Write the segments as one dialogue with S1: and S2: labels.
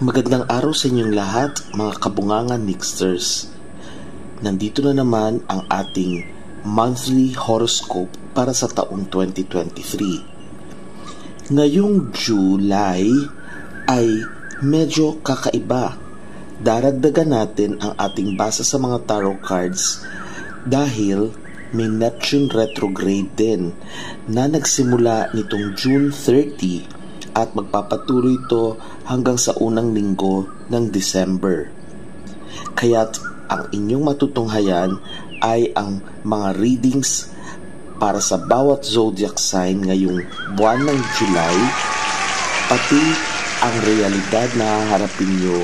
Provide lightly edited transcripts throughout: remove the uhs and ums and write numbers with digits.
S1: Magandang araw sa inyong lahat, mga kabungangan mixers. Nandito na naman ang ating monthly horoscope para sa taong 2023. Ngayong July ay medyo kakaiba. Daragdagan natin ang ating basa sa mga tarot cards dahil may Neptune retrograde din na nagsimula nitong June 30 at magpapatuloy ito hanggang sa unang linggo ng December. Kaya't ang inyong matutunghayan ay ang mga readings para sa bawat zodiac sign ngayong buwan ng July, pati ang realidad na haharapin nyo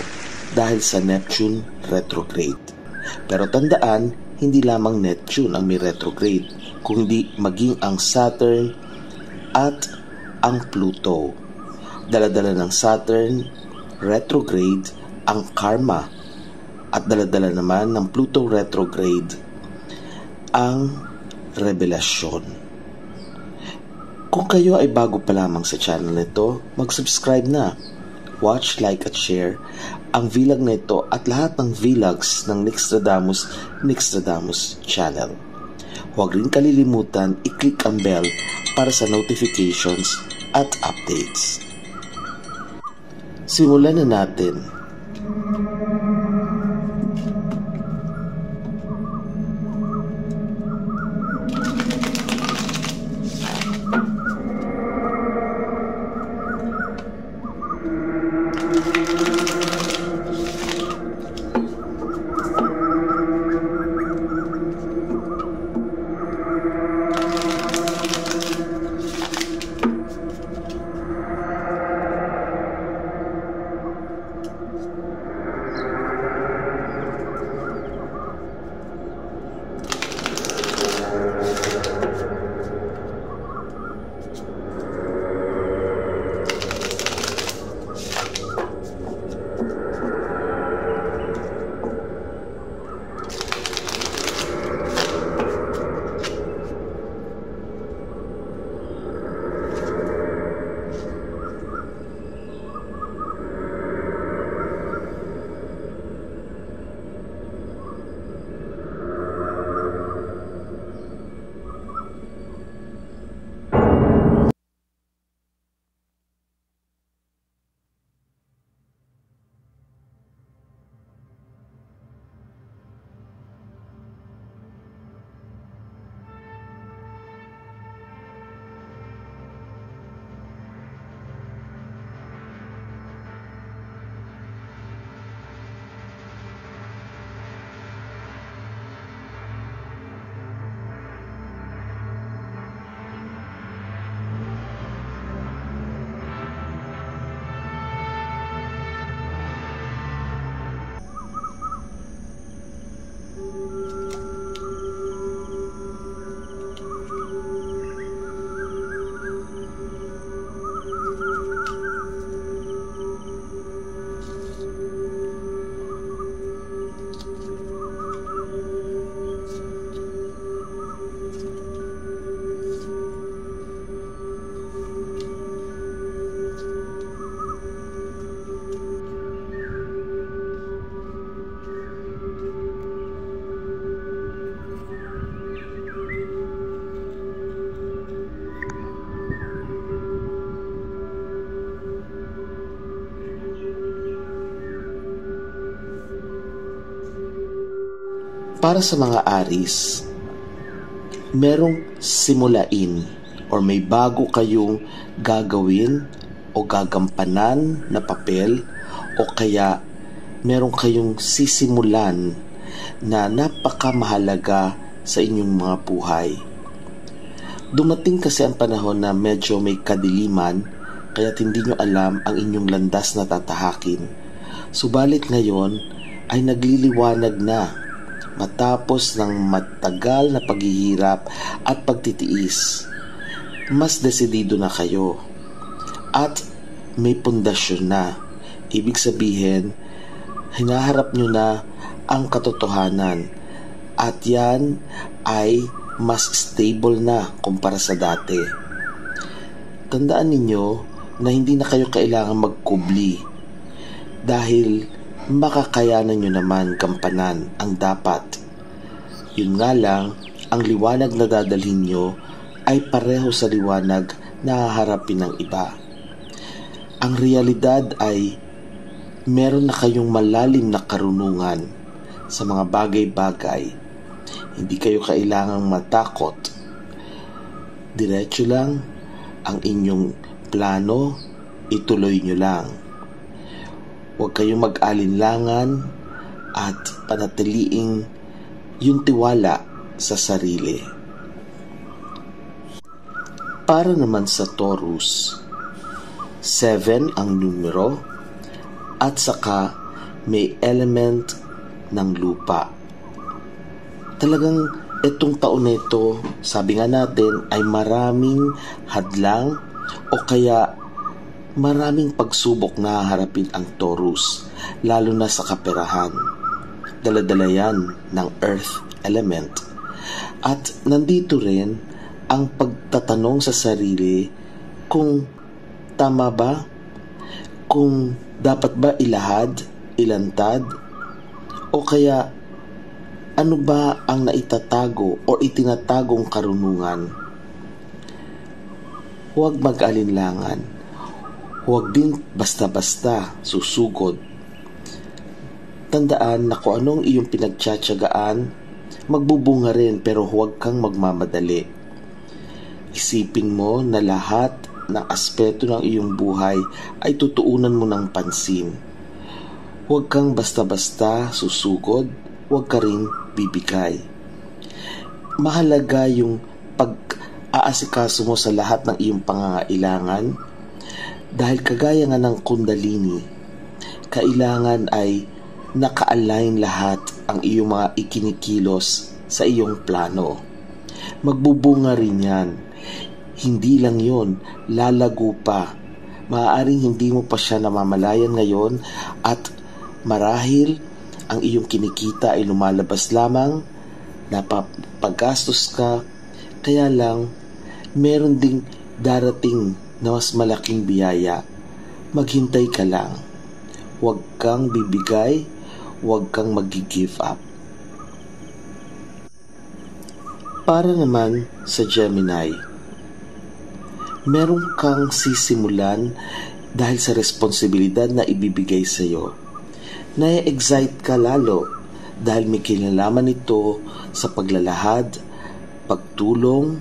S1: dahil sa Neptune retrograde. Pero tandaan, hindi lamang Neptune ang may retrograde, kundi maging ang Saturn at ang Pluto. Daladala ng Saturn retrograde ang karma at daladala naman ng Pluto retrograde ang revelasyon. Kung kayo ay bago pa lamang sa channel nito, mag-subscribe na. Watch, like at share ang vlog na ito at lahat ng vlogs ng Nixtradamus channel. Huwag rin kalilimutan i-click ang bell para sa notifications at updates. Simulan na natin. Para sa mga Aries, merong simulain or may bago kayong gagawin o gagampanan na papel o kaya meron kayong sisimulan na napakamahalaga sa inyong mga buhay. Dumating kasi ang panahon na medyo may kadiliman kaya hindi nyo alam ang inyong landas na tatahakin. Subalit ngayon ay nagliliwanag na matapos ng matagal na paghihirap at pagtitiis. Mas desidido na kayo at may pundasyon na. Ibig sabihin, hinaharap nyo na ang katotohanan at yan ay mas stable na kumpara sa dati. Tandaan ninyo na hindi na kayo kailangan magkubli dahil makakayanan nyo naman gampanan ang dapat. Yun nga lang, ang liwanag na dadalhin nyo ay pareho sa liwanag na haharapin ng iba. Ang realidad ay meron na kayong malalim na karunungan sa mga bagay-bagay. Hindi kayo kailangang matakot. Diretso lang ang inyong plano, ituloy nyo lang. Huwag kayong mag-alinlangan at panatiliing yung tiwala sa sarili. Para naman sa Taurus, 7 ang numero at saka may element ng lupa. Talagang itong taon na ito, sabi nga natin, ay maraming hadlang o kaya maraming pagsubok na haharapin ang Taurus, lalo na sa kaperahan. Dala-dala yan ng earth element. At nandito rin ang pagtatanong sa sarili kung tama ba, kung dapat ba ilahad, ilantad, o kaya ano ba ang naitatago o itinatagong karunungan. Huwag mag-alinlangan. Huwag din basta-basta susugod. Tandaan na kung anong iyong pinagtsatsagaan, magbubunga rin, pero huwag kang magmamadali. Isipin mo na lahat ng aspeto ng iyong buhay ay tutuunan mo ng pansin. Huwag kang basta-basta susugod, huwag ka rin bibigay. Mahalaga yung pag-aasikaso mo sa lahat ng iyong pangangailangan. Dahil kagaya nga ng Kundalini, kailangan ay naka-align lahat ang iyong mga ikinikilos sa iyong plano. Magbubunga rin yan. Hindi lang yon, lalago pa. Maaaring hindi mo pa siya namamalayan ngayon at marahil ang iyong kinikita ay lumalabas lamang, napapaggastos ka, kaya lang meron ding darating na mas malaking biyaya. Maghintay ka lang. Huwag kang bibigay, huwag kang mag-give up. Para naman sa Gemini, meron kang sisimulan dahil sa responsibilidad na ibibigay sa iyo. Na-excite ka lalo dahil may kinalaman ito sa paglalahad, pagtulong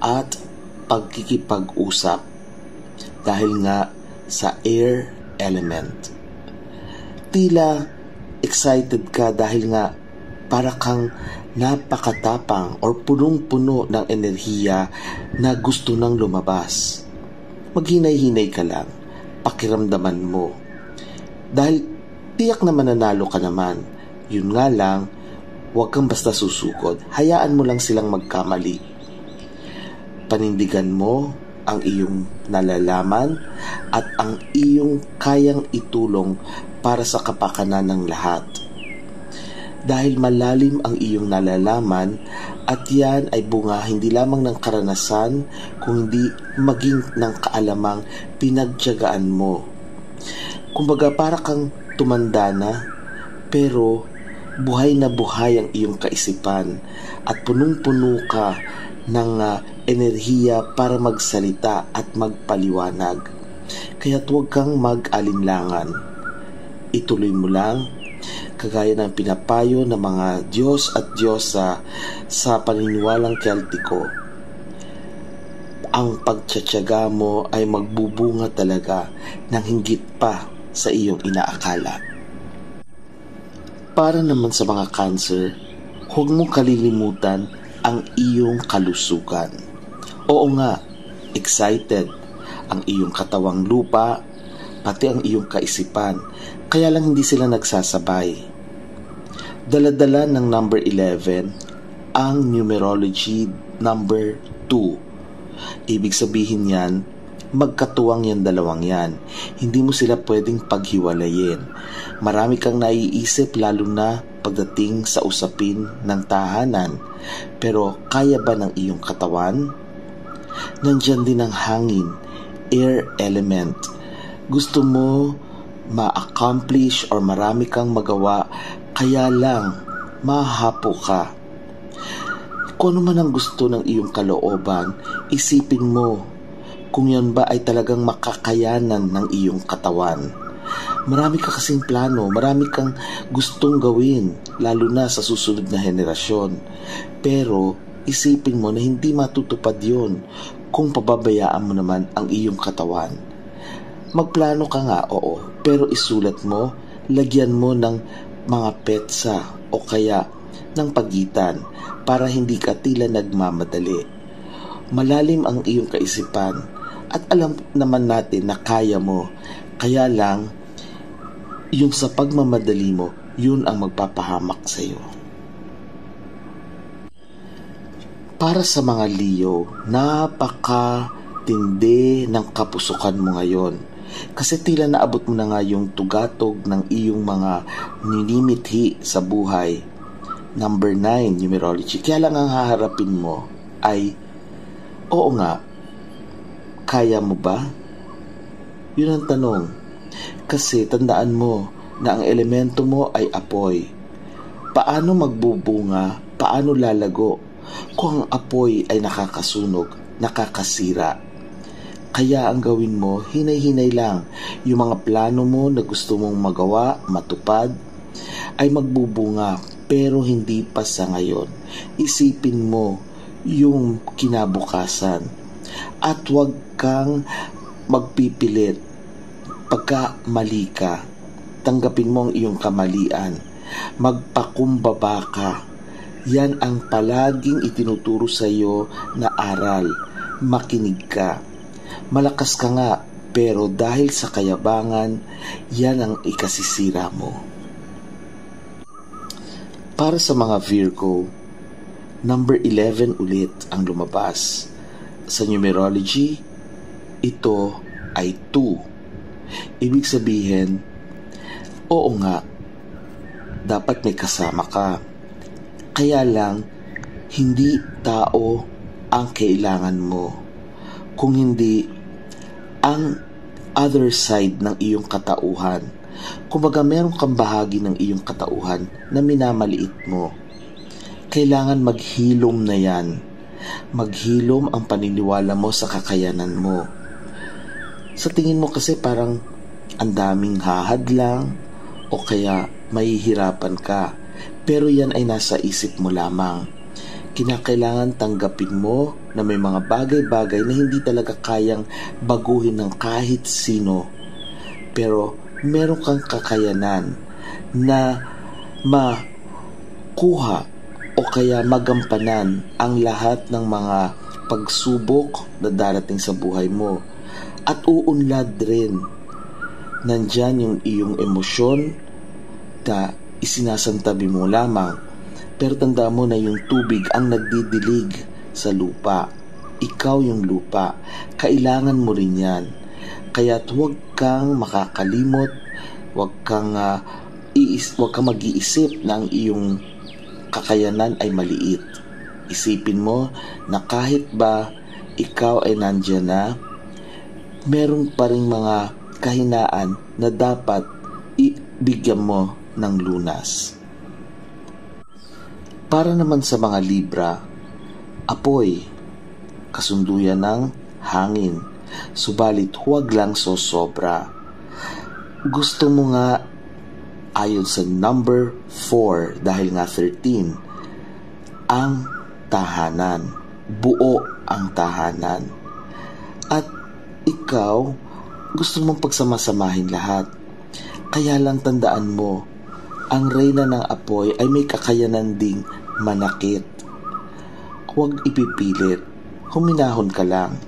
S1: at pagkikipag-usap. Dahil nga sa air element. Tila excited ka dahil nga para kang napakatapang or punong-puno ng enerhiya na gusto nang lumabas. Maghinay-hinay ka lang, pakiramdaman mo. Dahil tiyak na mananalo ka naman. Yun nga lang, huwag kang basta susukod. Hayaan mo lang silang magkamali. Panindigan mo ang iyong nalalaman at ang iyong kayang itulong para sa kapakanan ng lahat. Dahil malalim ang iyong nalalaman at yan ay bunga hindi lamang ng karanasan kundi maging ng kaalamang pinagtiyagaan mo. Kumbaga para kang tumanda na pero buhay na buhay ang iyong kaisipan at punong-puno ka ng enerhiya para magsalita at magpaliwanag. Kaya't huwag kang mag-alinlangan. Ituloy mo lang, kagaya ng pinapayo ng mga Diyos at Diyosa sa paniniwalang Keltiko. Ang pagtsatsaga mo ay magbubunga talaga ng hinggit pa sa iyong inaakala. Para naman sa mga Cancer, huwag mong kalilimutan ang iyong kalusugan. Oo nga, excited ang iyong katawang lupa, pati ang iyong kaisipan, kaya lang hindi sila nagsasabay. Dala-dala ng number 11 ang numerology number 2. Ibig sabihin yan, magkatuwang yan dalawang yan. Hindi mo sila pwedeng paghiwalayin. Marami kang naiisip lalo na pagdating sa usapin ng tahanan. Pero kaya ba ng iyong katawan? Nandyan din ang hangin, air element. Gusto mo ma-accomplish or marami kang magawa, kaya lang mahahapo ka. Kung ano man ang gusto ng iyong kalooban, isipin mo kung yan ba ay talagang makakayanan ng iyong katawan. Marami ka kasing plano, marami kang gustong gawin, lalo na sa susunod na henerasyon. Pero isipin mo na hindi matutupad yon kung pababayaan mo naman ang iyong katawan. Magplano ka nga, oo, pero isulat mo, lagyan mo ng mga petsa o kaya ng pagitan para hindi ka tila nagmamadali. Malalim ang iyong kaisipan at alam naman natin na kaya mo, kaya lang yung sa pagmamadali mo, yun ang magpapahamak sa iyo. Para sa mga Leo, napakatindi ng kapusukan mo ngayon. Kasi tila naabot mo na nga yung tugatog ng iyong mga ninimithi sa buhay. Number 9, numerology. Kaya lang ang haharapin mo ay, oo nga, kaya mo ba? Yun ang tanong. Kasi tandaan mo na ang elemento mo ay apoy. Paano magbubunga? Paano lalago? Kung ang apoy ay nakakasunog, nakakasira. Kaya ang gawin mo, hinay-hinay lang. Yung mga plano mo na gusto mong magawa, matupad, ay magbubunga pero hindi pa sa ngayon. Isipin mo yung kinabukasan at huwag kang magpipilit. Pagka mali ka, tanggapin mo ang iyong kamalian. Magpakumbaba ka. Yan ang palaging itinuturo sa iyo na aral. Makinig ka. Malakas ka nga, pero dahil sa kayabangan, yan ang ikasisira mo. Para sa mga Virgo, number 11 ulit ang lumabas. Sa numerology, ito ay 2. Ibig sabihin, oo nga, dapat may kasama ka. Kaya lang, hindi tao ang kailangan mo. Kung hindi, ang other side ng iyong katauhan. Kumbaga meron kang bahagi ng iyong katauhan na minamaliit mo. Kailangan maghilom na yan. Maghilom ang paniniwala mo sa kakayanan mo. Sa tingin mo kasi parang ang daming hahadlang o kaya mahihirapan ka. Pero yan ay nasa isip mo lamang. Kinakailangan tanggapin mo na may mga bagay-bagay na hindi talaga kayang baguhin ng kahit sino. Pero meron kang kakayanan na makuha o kaya magampanan ang lahat ng mga pagsubok na darating sa buhay mo. At uunlad rin. Nandyan yung iyong emosyon na isinasantabi mo lamang. Pero tanda mo na yung tubig ang nagdidilig sa lupa. Ikaw yung lupa. Kailangan mo rin yan. Kaya't huwag kang makakalimot, huwag kang mag-iisip na ang iyong kakayanan ay maliit. Isipin mo na kahit ba ikaw ay nandyan na, meron pa rin mga kahinaan na dapat ibigyan mo ng lunas. Para naman sa mga Libra, apoy, kasunduyan ng hangin, subalit huwag lang sosobra. Gusto mo nga, ayon sa number 4, dahil nga 13, ang tahanan, buo ang tahanan. At ikaw, gusto mong pagsamasamahin lahat. Kaya lang tandaan mo, ang reyna ng apoy ay may kakayanan ding manakit. Huwag ipipilit, huminahon ka lang.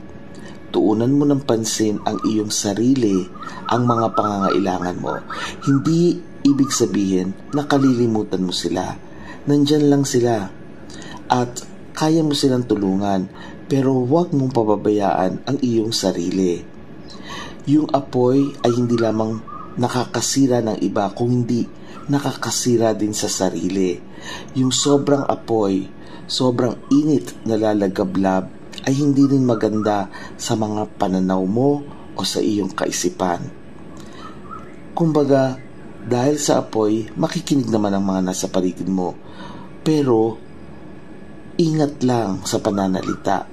S1: Tuunan mo ng pansin ang iyong sarili, ang mga pangangailangan mo. Hindi ibig sabihin na kalilimutan mo sila. Nandyan lang sila. At kaya mo silang tulungan, pero huwag mong pababayaan ang iyong sarili. Yung apoy ay hindi lamang nakakasira ng iba, kung hindi nakakasira din sa sarili. Yung sobrang apoy, sobrang init na lalagablab ay hindi rin maganda sa mga pananaw mo o sa iyong kaisipan. Kumbaga, dahil sa apoy, makikinig naman ang mga nasa paligid mo. Pero, ingat lang sa pananalita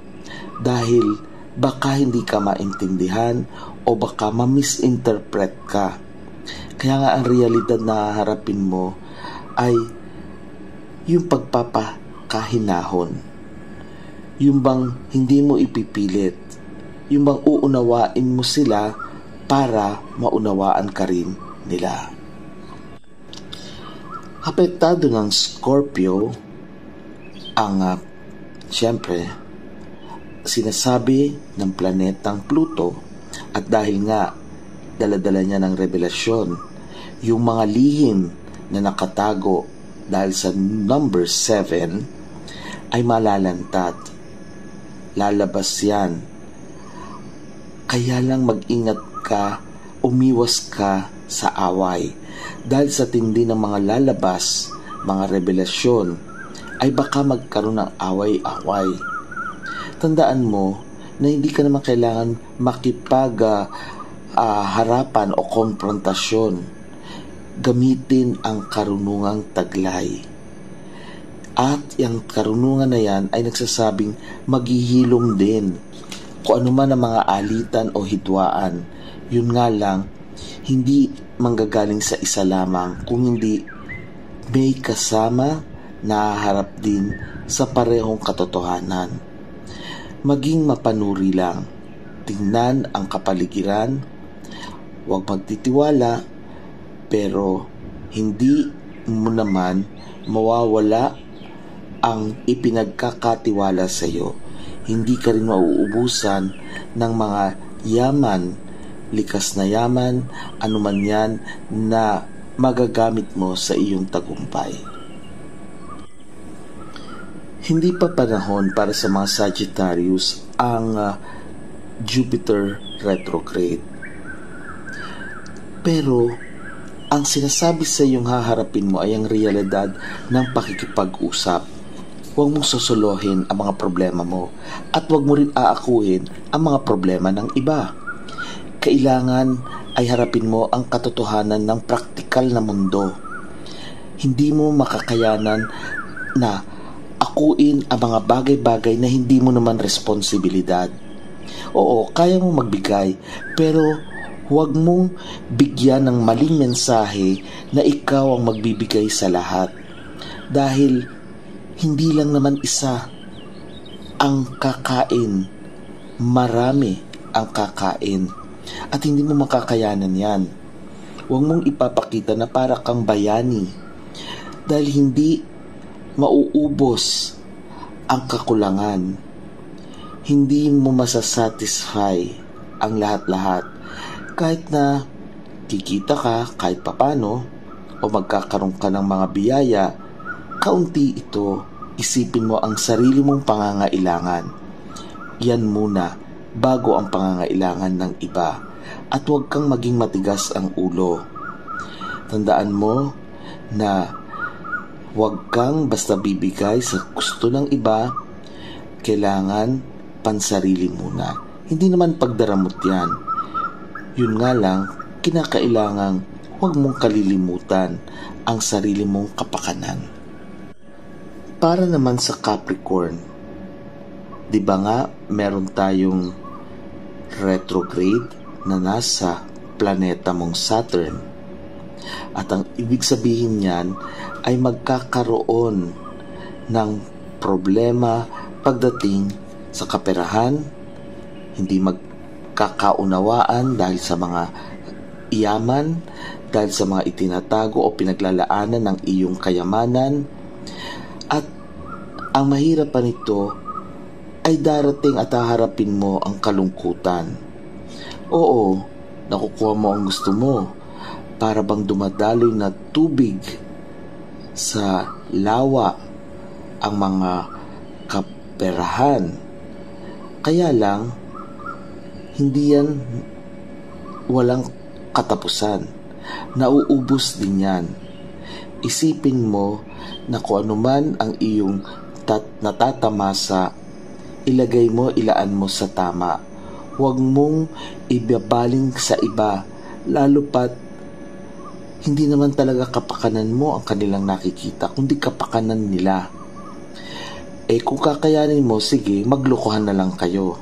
S1: dahil baka hindi ka maintindihan o baka ma-misinterpret ka. Kaya nga ang realidad na haharapin mo ay yung pagpapakahinahon. Yung bang hindi mo ipipilit. Yung bang uunawain mo sila para maunawaan ka rin nila. Apektado ng Scorpio ang siyempre sinasabi ng planetang Pluto, at dahil nga dala-dala niya ng revelasyon yung mga lihim na nakatago dahil sa number 7 ay malalantad, lalabas yan. Kaya lang mag-ingat ka, umiwas ka sa away dahil sa tindi ng mga lalabas, mga revelasyon ay baka magkaroon ng away-away. Tandaan mo na hindi ka naman kailangan harapan o konfrontasyon. Gamitin ang karunungang taglay. At yung karunungan na yan ay nagsasabing maghihilom din. Kung ano man ang mga alitan o hidwaan, yun nga lang, hindi manggagaling sa isa lamang, kung hindi may kasama na haharap din sa parehong katotohanan. Maging mapanuri lang. Tingnan ang kapaligiran. Huwag magtitiwala, pero hindi mo naman mawawala ang ipinagkakatiwala sa iyo. Hindi ka rin mauubusan ng mga yaman, likas na yaman, anuman yan na magagamit mo sa iyong tagumpay. Hindi pa panahon para sa mga Sagittarius ang Jupiter retrograde. Pero ang sinasabi sa iyong haharapin mo ay ang realidad ng pakikipag-usap. Huwag mong susuluhin ang mga problema mo at huwag mo rin aakuhin ang mga problema ng iba. Kailangan ay harapin mo ang katotohanan ng praktikal na mundo. Hindi mo makakayanan na akuin ang mga bagay-bagay na hindi mo naman responsibilidad. Oo, kaya mo magbigay, pero huwag mong bigyan ng maling mensahe na ikaw ang magbibigay sa lahat. Dahil hindi lang naman isa ang kakain, marami ang kakain at hindi mo makakayanan yan. Huwag mong ipapakita na para kang bayani dahil hindi mauubos ang kakulangan. Hindi mo masasatisfy ang lahat-lahat. Kahit na kikita ka kahit papano o magkakaroon ka ng mga biyaya, kaunti ito, isipin mo ang sarili mong pangangailangan. Yan muna bago ang pangangailangan ng iba. At huwag kang maging matigas ang ulo. Tandaan mo na huwag kang basta bibigay sa gusto ng iba, kailangan pansarili muna. Hindi naman pagdaramot yan. Yun nga lang, kinakailangang huwag mong kalilimutan ang sarili mong kapakanan. Para naman sa Capricorn, di ba nga meron tayong retrograde na nasa planeta mong Saturn? At ang ibig sabihin niyan ay magkakaroon ng problema pagdating sa kaperahan, hindi magkakaunawaan dahil sa mga iyaman, dahil sa mga itinatago o pinaglalaanan ng iyong kayamanan. At ang mahirap pa nito ay darating at haharapin mo ang kalungkutan. Oo, nakukuha mo ang gusto mo, para bang dumadaloy na tubig sa lawa ang mga kaperahan. Kaya lang, hindi yan walang katapusan. Nauubos din yan. Isipin mo na kung ano man ang iyong natatamasa, ilagay mo, ilaan mo sa tama. Huwag mong ibabaling sa iba, lalo pat hindi naman talaga kapakanan mo ang kanilang nakikita, kundi kapakanan nila. Kung kakayanin mo, sige, maglokohan na lang kayo.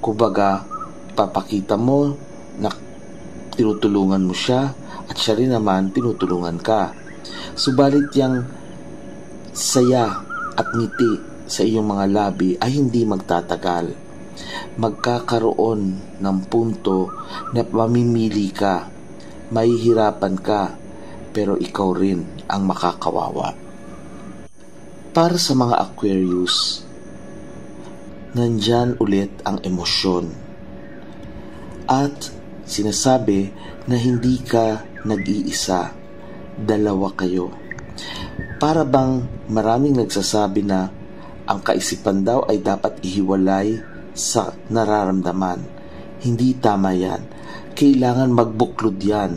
S1: Kumbaga, papakita mo na tinutulungan mo siya at siya rin naman tinutulungan ka. Subalit yung saya at ngiti sa iyong mga labi ay hindi magtatagal. Magkakaroon ng punto na mamimili ka, mahihirapan ka, pero ikaw rin ang makakawawa. Para sa mga Aquarius, nandyan ulit ang emosyon. At sinasabi na hindi ka nag-iisa, dalawa kayo. Para bang maraming nagsasabi na ang kaisipan daw ay dapat ihiwalay sa nararamdaman. Hindi tama yan. Kailangan magbuklod yan.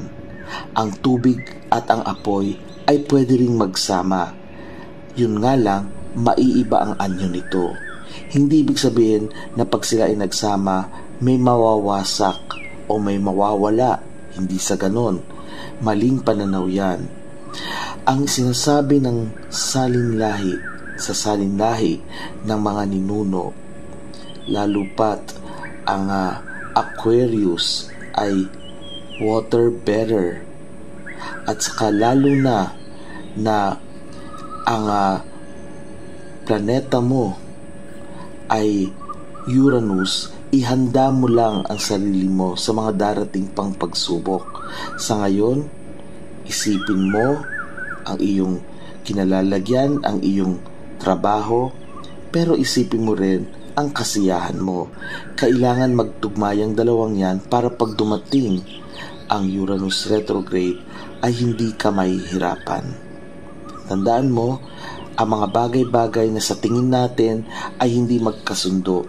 S1: Ang tubig at ang apoy ay pwede ring magsama. Yun nga lang, maiiba ang anyo nito. Hindi ibig sabihin na pag sila ay nagsama, may mawawasak o may mawawala. Hindi sa ganon. Maling pananaw yan. Ang sinasabi ng salinlahi sa salinlahi ng mga ninuno, lalo pat ang Aquarius ay water bearer, at saka lalo na ang planeta mo ay Uranus, ihanda mo lang ang sarili mo sa mga darating pang pagsubok. Sa ngayon, isipin mo ang iyong kinalalagyan, ang iyong trabaho, pero isipin mo rin ang kasiyahan mo. Kailangan magtugmayang dalawang yan para pag dumating ang Uranus retrograde ay hindi ka mahihirapan. Tandaan mo, ang mga bagay-bagay na sa tingin natin ay hindi magkasundo,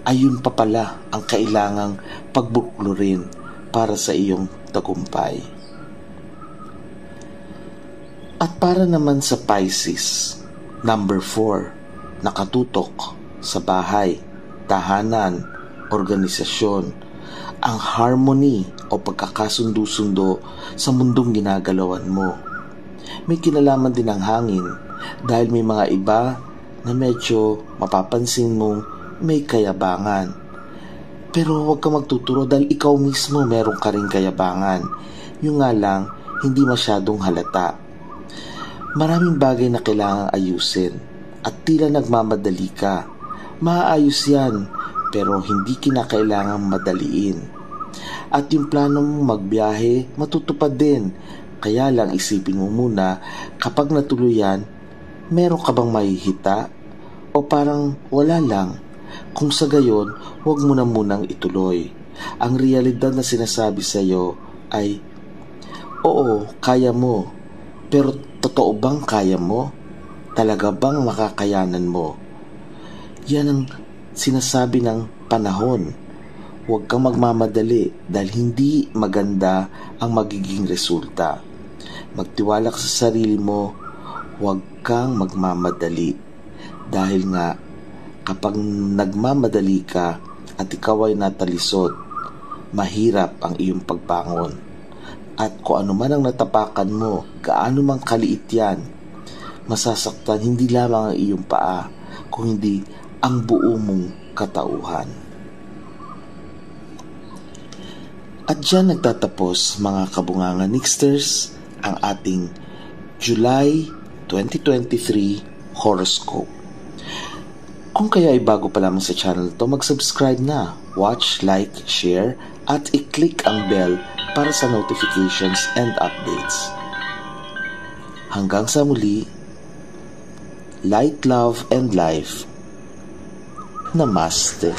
S1: ayun pa pala ang kailangang pagbuklurin para sa iyong tagumpay. At para naman sa Pisces, number 4, nakatutok sa bahay, tahanan, organisasyon, ang harmony o pagkakasundo-sundo sa mundong ginagalawan mo. May kinalaman din ang hangin dahil may mga iba na medyo mapapansin mong may kayabangan. Pero huwag ka magtuturo dahil ikaw mismo meron ka rin kayabangan. Yung nga lang, hindi masyadong halata. Maraming bagay na kailangang ayusin at tila nagmamadali ka. Maayos yan, pero hindi kinakailangang madaliin. At yung plano mong magbiyahe, matutupad din. Kaya lang isipin mo muna, kapag natuluyan, meron ka bang mahihita? O parang wala lang? Kung sa gayon, huwag mo na munang ituloy. Ang realidad na sinasabi sa iyo ay, oo, kaya mo. Pero totoo bang kaya mo? Talaga bang makakayanan mo? Yan ang sinasabi ng panahon. Huwag kang magmamadali dahil hindi maganda ang magiging resulta. Magtiwala ka sa sarili mo, huwag kang magmamadali. Dahil nga, kapag nagmamadali ka at ikaw ay natalisod, mahirap ang iyong pagbangon. At kung ano man ang natapakan mo, gaano mang kaliit yan, masasaktan hindi lamang ang iyong paa, kung hindi ang buo mong katauhan. At dyan nagtatapos, mga kabungangan Nixters, ang ating July 2023 horoscope. Kung kayo ay bago pa lamang sa channel to, mag-subscribe na, watch, like, share, at i-click ang bell para sa notifications and updates. Hanggang sa muli, light, love, and life. Namaste.